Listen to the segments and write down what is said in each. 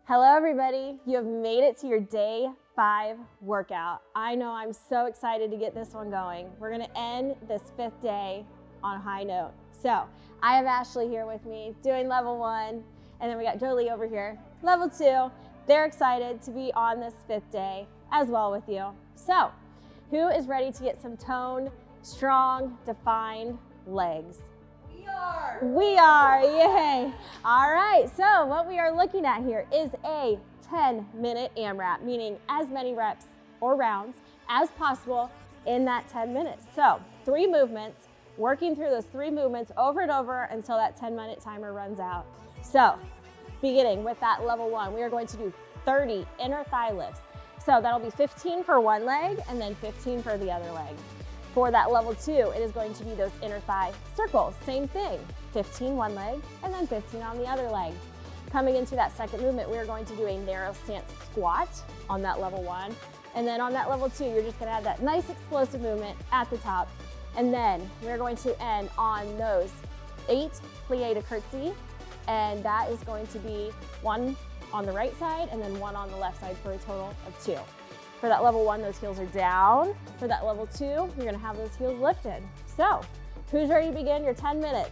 Hello everybody, you have made it to your day 5 workout. I know I'm so excited to get this one going. We're gonna end this 5th day on a high note. So I have Ashley here with me doing level 1, and then we got Jolie over here, level 2. They're excited to be on this 5th day as well with you. So who is ready to get some toned, strong, defined legs? We are, yay. All right, so what we are looking at here is a 10-minute AMRAP, meaning as many reps or rounds as possible in that 10 minutes. So 3 movements, working through those 3 movements over and over until that 10-minute timer runs out. So beginning with that level 1, we are going to do 30 inner thigh lifts. So that'll be 15 for one leg and then 15 for the other leg. For that level 2, it is going to be those inner thigh circles. Same thing, 15 one leg and then 15 on the other leg. Coming into that second movement, we are going to do a narrow stance squat on that level 1. And then on that level 2, you're just gonna have that nice explosive movement at the top. And then we're going to end on those 8 plie to curtsy. And that is going to be 1 on the right side and then 1 on the left side for a total of 2. For that level 1, those heels are down. For that level 2, you're gonna have those heels lifted. So, who's ready to begin your 10 minutes?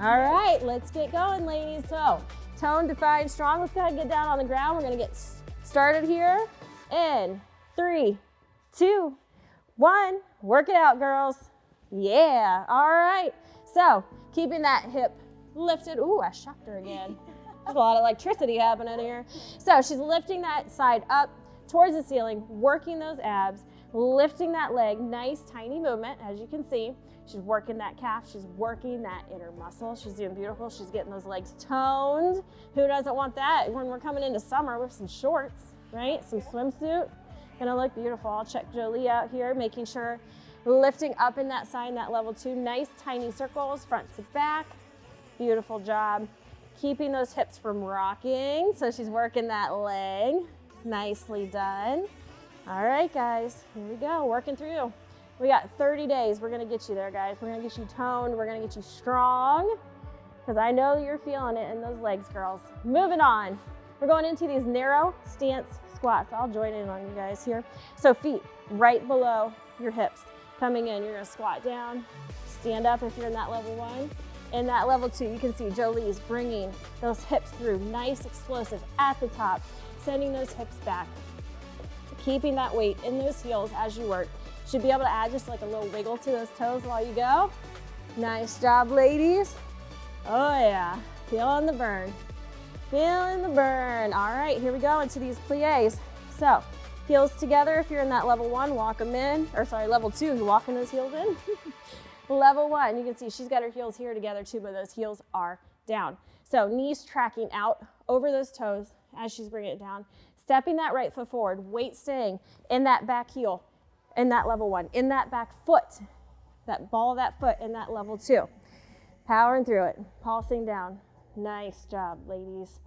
All right, let's get going, ladies. So, tone, defined, strong. Let's go ahead and get down on the ground. We're gonna get started here in 3, 2, 1. Work it out, girls. Yeah, all right. So, keeping that hip lifted. Ooh, I shocked her again. There's a lot of electricity happening here. So, she's lifting that side up towards the ceiling, working those abs, lifting that leg, nice tiny movement, as you can see. She's working that calf, she's working that inner muscle. She's doing beautiful, she's getting those legs toned. Who doesn't want that when we're coming into summer with some shorts, right? Some swimsuit, gonna look beautiful. I'll check Jolie out here, making sure lifting up in that side, that level 2, nice tiny circles, front to back. Beautiful job. Keeping those hips from rocking, so she's working that leg. Nicely done. All right, guys, here we go, working through. We got 30 days. We're gonna get you there, guys. We're gonna get you toned. We're gonna get you strong, because I know you're feeling it in those legs, girls. Moving on. We're going into these narrow stance squats. I'll join in on you guys here. So feet right below your hips. Coming in, you're gonna squat down, stand up if you're in that level 1. In that level 2, you can see Jolie is bringing those hips through, nice explosive at the top. Sending those hips back, keeping that weight in those heels as you work. Should be able to add just like a little wiggle to those toes while you go. Nice job, ladies. Oh yeah, feeling the burn. Feeling the burn. All right, here we go into these plies. So, heels together if you're in that level 1, walk them in. Or sorry, level 2, you're walking those heels in. Level 1, you can see she's got her heels here together too, but those heels are down. So, knees tracking out over those toes as she's bringing it down, stepping that right foot forward, weight staying in that back heel, in that level 1, in that back foot, that ball of that foot in that level 2. Powering through it, pulsing down. Nice job, ladies.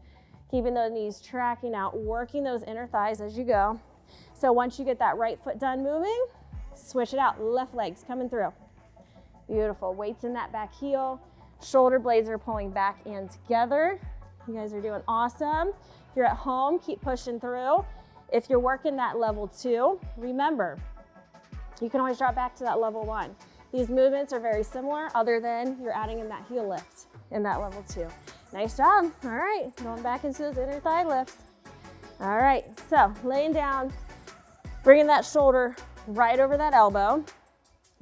Keeping those knees tracking out, working those inner thighs as you go. So once you get that right foot done moving, switch it out, left leg's coming through. Beautiful, weights in that back heel, shoulder blades are pulling back and together. You guys are doing awesome. If you're at home, keep pushing through. If you're working that level 2, remember, you can always drop back to that level 1. These movements are very similar other than you're adding in that heel lift in that level 2. Nice job. All right, going back into those inner thigh lifts. All right, so laying down, bringing that shoulder right over that elbow.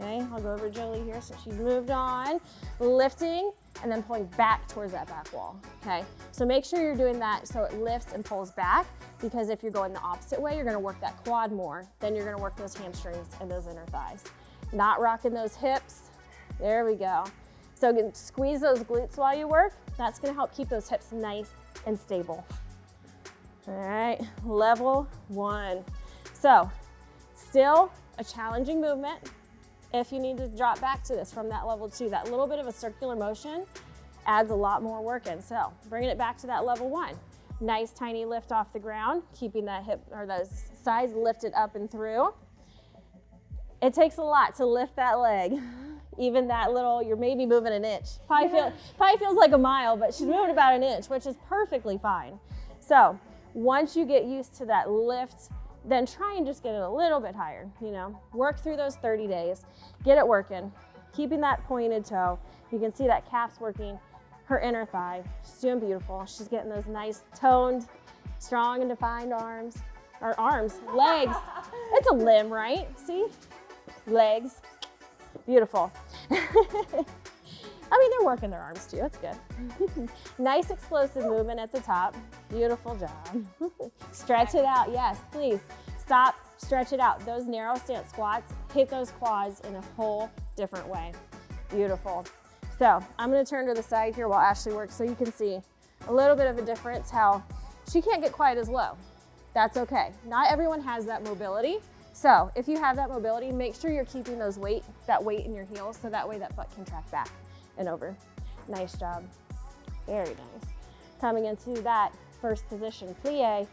Okay, I'll go over Jolie here so she's moved on. Lifting and then pulling back towards that back wall, okay? So make sure you're doing that so it lifts and pulls back, because if you're going the opposite way, you're gonna work that quad more, then you're gonna work those hamstrings and those inner thighs. Not rocking those hips. There we go. So squeeze those glutes while you work. That's gonna help keep those hips nice and stable. All right, level 1. So still a challenging movement. If you need to drop back to this from that level 2, that little bit of a circular motion adds a lot more work in. So bringing it back to that level 1. Nice tiny lift off the ground, keeping that hip or those sides lifted up and through. It takes a lot to lift that leg. Even that little, you're maybe moving an inch. Probably feels like a mile, but she's moving about an inch, which is perfectly fine. So So once you get used to that lift, then try and just get it a little bit higher, you know, work through those 30 days, get it working, keeping that pointed toe. You can see that calf's working her inner thigh. She's doing beautiful. She's getting those nice toned, strong and defined arms, or legs. It's a limb, right? See? Legs. Beautiful. I mean, they're working their arms too. It's good. Nice explosive movement at the top. Beautiful job. Stretch it out. Yes, please. Stop, stretch it out. Those narrow stance squats hit those quads in a whole different way. Beautiful. So I'm going to turn to the side here while Ashley works so you can see a little bit of a difference how she can't get quite as low. That's okay. Not everyone has that mobility. So if you have that mobility, make sure you're keeping that weight in your heels so that way that butt can track back and over. Nice job. Very nice. Coming into that first position, plie.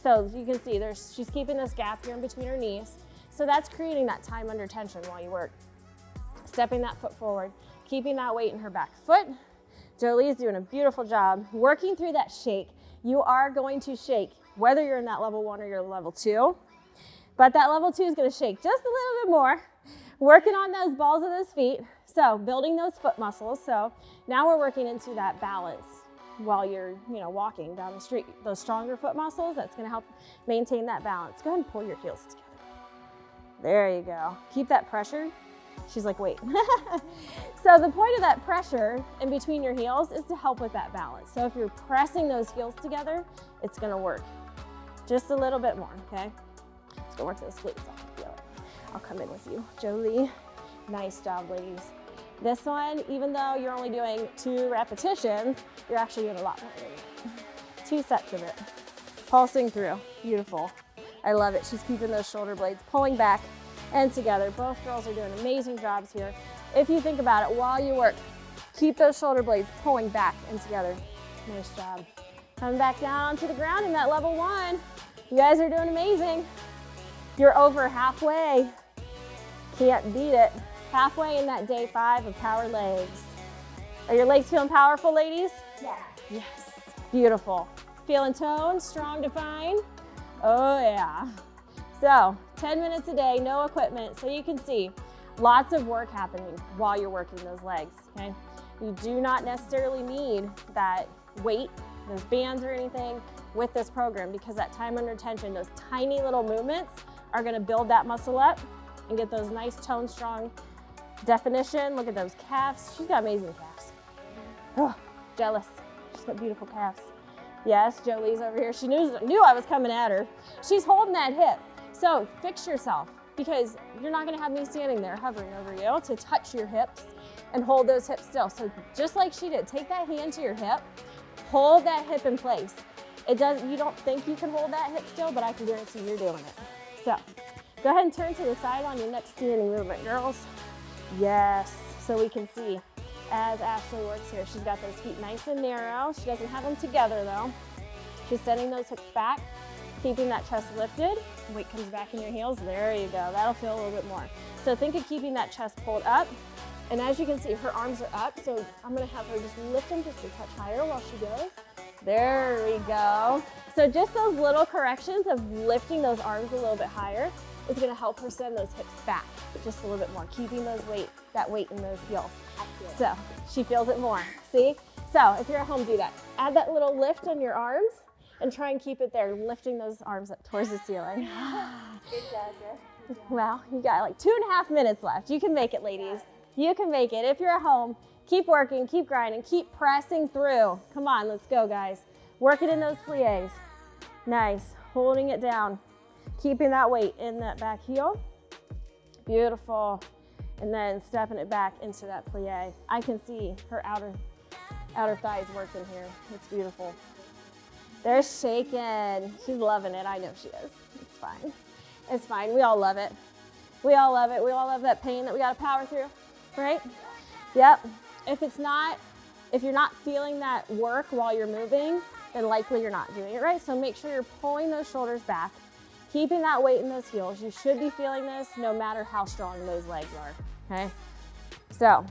So you can see she's keeping this gap here in between her knees. So that's creating that time under tension while you work. Stepping that foot forward, keeping that weight in her back foot. Jolie's doing a beautiful job working through that shake. You are going to shake whether you're in that level 1 or you're level 2, but that level 2 is going to shake just a little bit more, working on those balls of those feet. So building those foot muscles. So now we're working into that balance while you're, walking down the street. Those stronger foot muscles, that's going to help maintain that balance. Go ahead and pull your heels together. There you go. Keep that pressure. She's like, wait. So the point of that pressure in between your heels is to help with that balance. So if you're pressing those heels together, it's going to work just a little bit more, okay? Let's go work those glutes. I can feel it. I'll come in with you. Jolie, nice job, ladies. This one, even though you're only doing 2 repetitions, you're actually doing a lot more than that. 2 sets of it. Pulsing through. Beautiful. I love it. She's keeping those shoulder blades pulling back and together. Both girls are doing amazing jobs here. If you think about it, while you work, keep those shoulder blades pulling back and together. Nice job. Coming back down to the ground in that level 1. You guys are doing amazing. You're over halfway. Can't beat it. Halfway in that day 5 of power legs. Are your legs feeling powerful, ladies? Yeah. Yes. Beautiful. Feeling toned, strong, defined? Oh yeah. So 10 minutes a day, no equipment. So you can see lots of work happening while you're working those legs, okay? You do not necessarily need that weight, those bands or anything with this program because that time under tension, those tiny little movements are gonna build that muscle up and get those nice toned, strong definition. Look at those calves. She's got amazing calves. Oh, jealous. She's got beautiful calves. Yes, Jolie's over here. She knew I was coming at her. She's holding that hip. So fix yourself because you're not gonna have me standing there hovering over you to touch your hips and hold those hips still. So just like she did, take that hand to your hip, hold that hip in place. You don't think you can hold that hip still, but I can guarantee you're doing it. So go ahead and turn to the side on your next standing movement, girls. Yes, so we can see as Ashley works here, she's got those feet nice and narrow. She doesn't have them together though. She's sending those hips back, keeping that chest lifted. Weight comes back in your heels. There you go. That'll feel a little bit more. So think of keeping that chest pulled up. And as you can see, her arms are up. So I'm gonna have her just lift them just a touch higher while she goes. There we go. So just those little corrections of lifting those arms a little bit higher is gonna help her send those hips back just a little bit more, keeping that weight in those heels. So she feels it more, see? So if you're at home, do that. Add that little lift on your arms and try and keep it there, lifting those arms up towards the ceiling. Good job, Jess. Good job. Well, you got like 2.5 minutes left. You can make it, ladies. You can make it. If you're at home, keep working, keep grinding, keep pressing through. Come on, let's go, guys. Work it in those plies. Nice, holding it down. Keeping that weight in that back heel. Beautiful. And then stepping it back into that plie. I can see her outer thighs working here. It's beautiful. They're shaking. She's loving it. I know she is. It's fine. It's fine. We all love it. We all love it. We all love that pain that we got to power through, right? Yep. If you're not feeling that work while you're moving, then likely you're not doing it right. So make sure you're pulling those shoulders back, keeping that weight in those heels. You should be feeling this no matter how strong those legs are, okay? So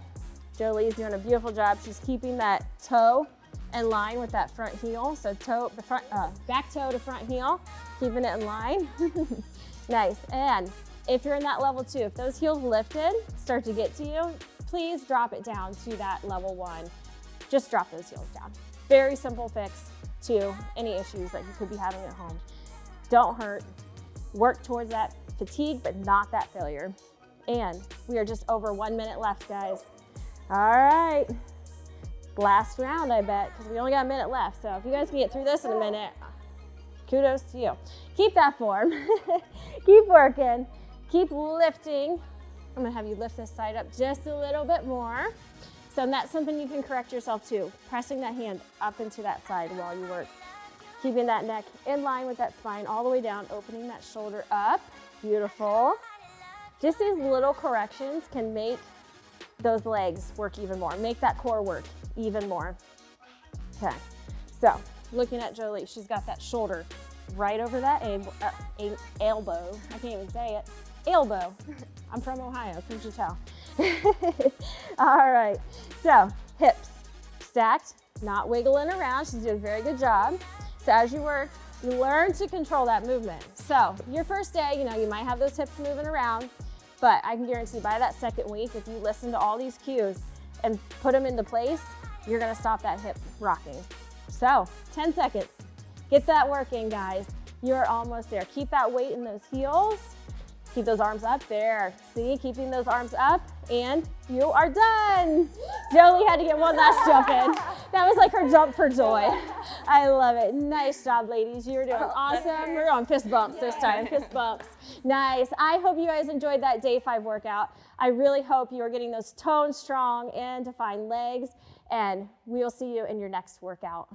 Jolie's doing a beautiful job. She's keeping that toe in line with that front heel. So toe, the front, back toe to front heel, keeping it in line. Nice. And if you're in that level 2, if those heels lifted start to get to you, please drop it down to that level 1. Just drop those heels down. Very simple fix to any issues that you could be having at home. Don't hurt. Work towards that fatigue, but not that failure. And we are just over 1 minute left, guys. All right. Last round, I bet, because we only got a minute left. So if you guys can get through this in a minute, kudos to you. Keep that form. Keep working. Keep lifting. I'm gonna have you lift this side up just a little bit more. So that's something you can correct yourself to. Pressing that hand up into that side while you work. Keeping that neck in line with that spine all the way down, opening that shoulder up. Beautiful. Just these little corrections can make those legs work even more, make that core work even more. Okay, so looking at Jolie, she's got that shoulder right over that elbow. I can't even say it. Elbow. I'm from Ohio, can't you tell? All right, so hips stacked, not wiggling around. She's doing a very good job. So as you work, you learn to control that movement. So your first day, you might have those hips moving around, but I can guarantee by that second week, if you listen to all these cues and put them into place, you're gonna stop that hip rocking. So 10 seconds, get that working, guys. You're almost there. Keep that weight in those heels. Keep those arms up there. See, keeping those arms up, and you are done. Jolie had to get one last jump in. That was like her jump for joy. I love it. Nice job, ladies. You're doing awesome. We're on fist bumps this time, fist bumps. Nice. I hope you guys enjoyed that day 5 workout. I really hope you are getting those toned, strong, and defined legs, and we'll see you in your next workout.